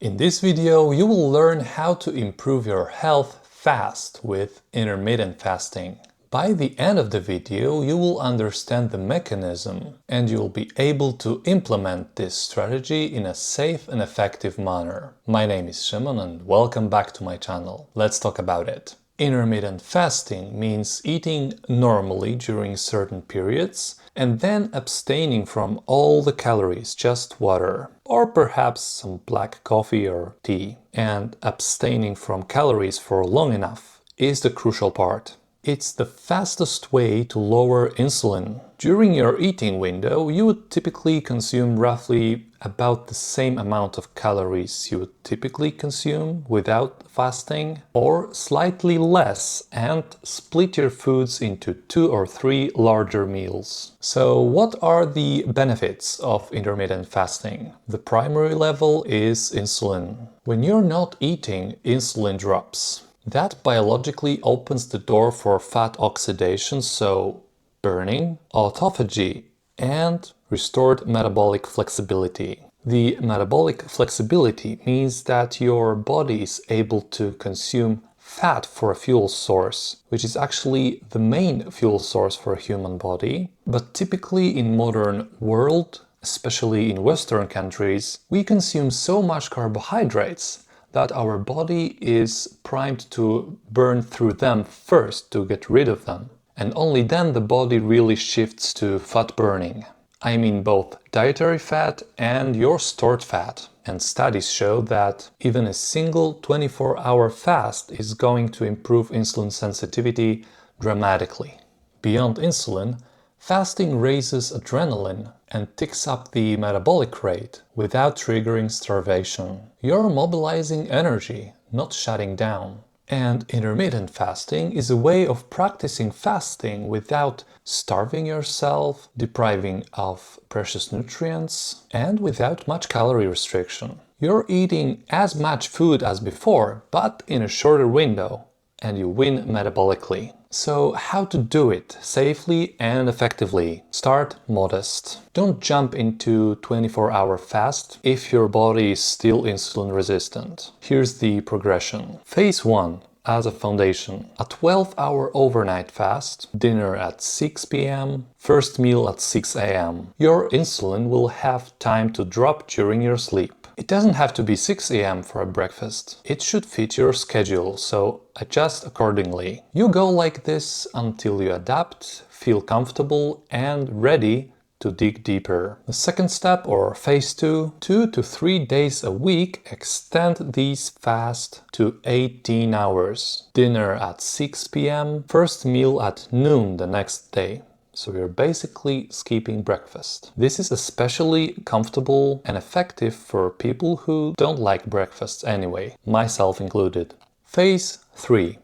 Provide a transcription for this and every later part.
In this video, you will learn how to improve your health fast with intermittent fasting. By the end of the video, you will understand the mechanism and you will be able to implement this strategy in a safe and effective manner. My name is Szymon and welcome back to my channel. Let's talk about it. Intermittent fasting means eating normally during certain periods and then abstaining from all the calories, just water, or perhaps some black coffee or tea. And abstaining from calories for long enough is the crucial part. It's the fastest way to lower insulin. During your eating window, you would typically consume roughly about the same amount of calories you would typically consume without fasting, or slightly less, and split your foods into 2 or 3 larger meals. So what are the benefits of intermittent fasting? The primary level is insulin. When you're not eating, insulin drops. That biologically opens the door for fat oxidation, so burning, autophagy, and restored metabolic flexibility. The metabolic flexibility means that your body is able to consume fat for a fuel source, which is actually the main fuel source for a human body. But typically in modern world, especially in Western countries, we consume so much carbohydrates that our body is primed to burn through them first to get rid of them. And only then the body really shifts to fat burning. I mean both dietary fat and your stored fat. And studies show that even a single 24-hour fast is going to improve insulin sensitivity dramatically. Beyond insulin, fasting raises adrenaline and ticks up the metabolic rate without triggering starvation. You're mobilizing energy, not shutting down. And intermittent fasting is a way of practicing fasting without starving yourself, depriving of precious nutrients, and without much calorie restriction. You're eating as much food as before, but in a shorter window, and you win metabolically. So how to do it safely and effectively? Start modest. Don't jump into 24-hour fast if your body is still insulin resistant. Here's the progression. Phase 1. As a foundation, a 12-hour overnight fast, dinner at 6 p.m., first meal at 6 a.m. Your insulin will have time to drop during your sleep. It doesn't have to be 6 a.m. for a breakfast. It should fit your schedule, so adjust accordingly. You go like this until you adapt, feel comfortable and ready to dig deeper. The second step, or phase 2, 2 to 3 days a week, extend these fast to 18 hours. Dinner at 6 p.m., first meal at noon the next day. So you're basically skipping breakfast. This is especially comfortable and effective for people who don't like breakfasts anyway, myself included. Phase 3.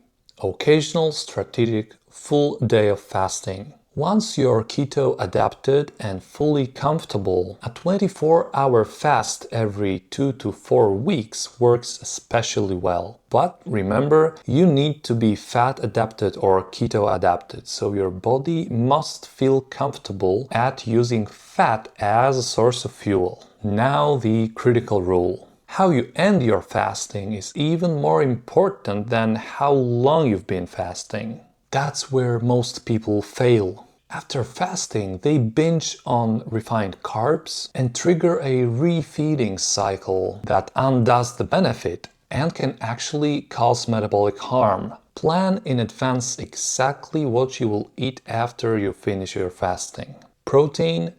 Occasional strategic full day of fasting. Once you're keto adapted and fully comfortable, a 24-hour fast every 2 to 4 weeks works especially well. But remember, you need to be fat adapted or keto adapted, so your body must feel comfortable at using fat as a source of fuel. Now the critical rule. How you end your fasting is even more important than how long you've been fasting. That's where most people fail. After fasting, they binge on refined carbs and trigger a refeeding cycle that undoes the benefit and can actually cause metabolic harm. Plan in advance exactly what you will eat after you finish your fasting. Protein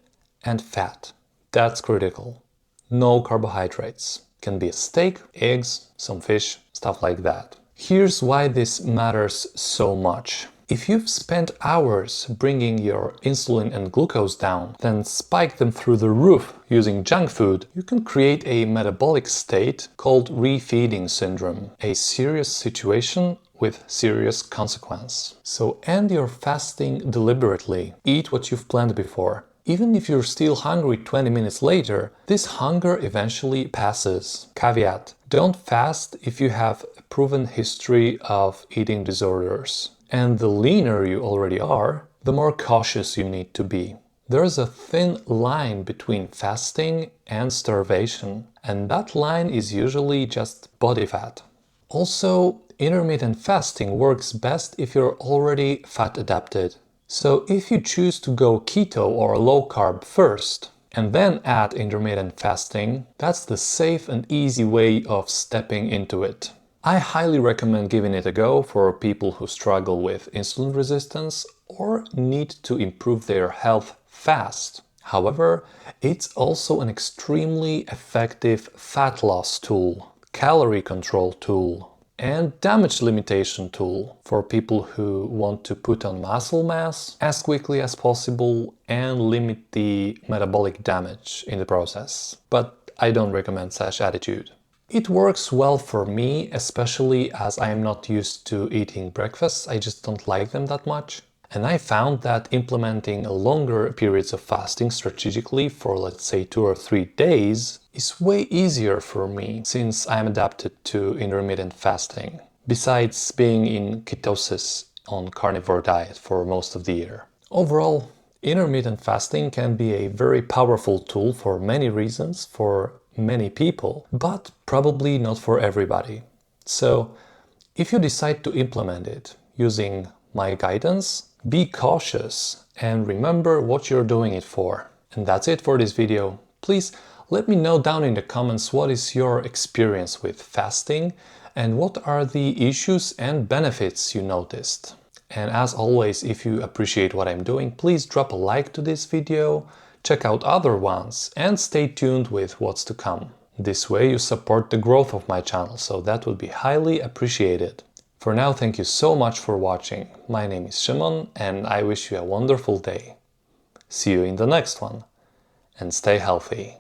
and fat. That's critical. No carbohydrates. Can be a steak, eggs, some fish, stuff like that. Here's why this matters so much. If you've spent hours bringing your insulin and glucose down, then spike them through the roof using junk food, you can create a metabolic state called refeeding syndrome, a serious situation with serious consequence. So end your fasting deliberately. Eat what you've planned before. Even if you're still hungry 20 minutes later, this hunger eventually passes. Caveat: don't fast if you have a proven history of eating disorders. And the leaner you already are, the more cautious you need to be. There's a thin line between fasting and starvation, and that line is usually just body fat. Also, intermittent fasting works best if you're already fat adapted. So if you choose to go keto or low carb first, and then add intermittent fasting, that's the safe and easy way of stepping into it. I highly recommend giving it a go for people who struggle with insulin resistance or need to improve their health fast. However, it's also an extremely effective fat loss tool, calorie control tool, and damage limitation tool for people who want to put on muscle mass as quickly as possible and limit the metabolic damage in the process. But I don't recommend such attitude. It works well for me, especially as I am not used to eating breakfast. I just don't like them that much. And I found that implementing longer periods of fasting strategically for, let's say, 2 or 3 days is way easier for me since I'm adapted to intermittent fasting, besides being in ketosis on carnivore diet for most of the year. Overall, intermittent fasting can be a very powerful tool for many reasons for many people, but probably not for everybody. So, if you decide to implement it using my guidance, be cautious and remember what you're doing it for. And that's it for this video. Please let me know down in the comments what is your experience with fasting and what are the issues and benefits you noticed. And as always, if you appreciate what I'm doing, please drop a like to this video, check out other ones, and stay tuned with what's to come. This way you support the growth of my channel, so that would be highly appreciated. For now, thank you so much for watching. My name is Szymon and I wish you a wonderful day. See you in the next one, and stay healthy.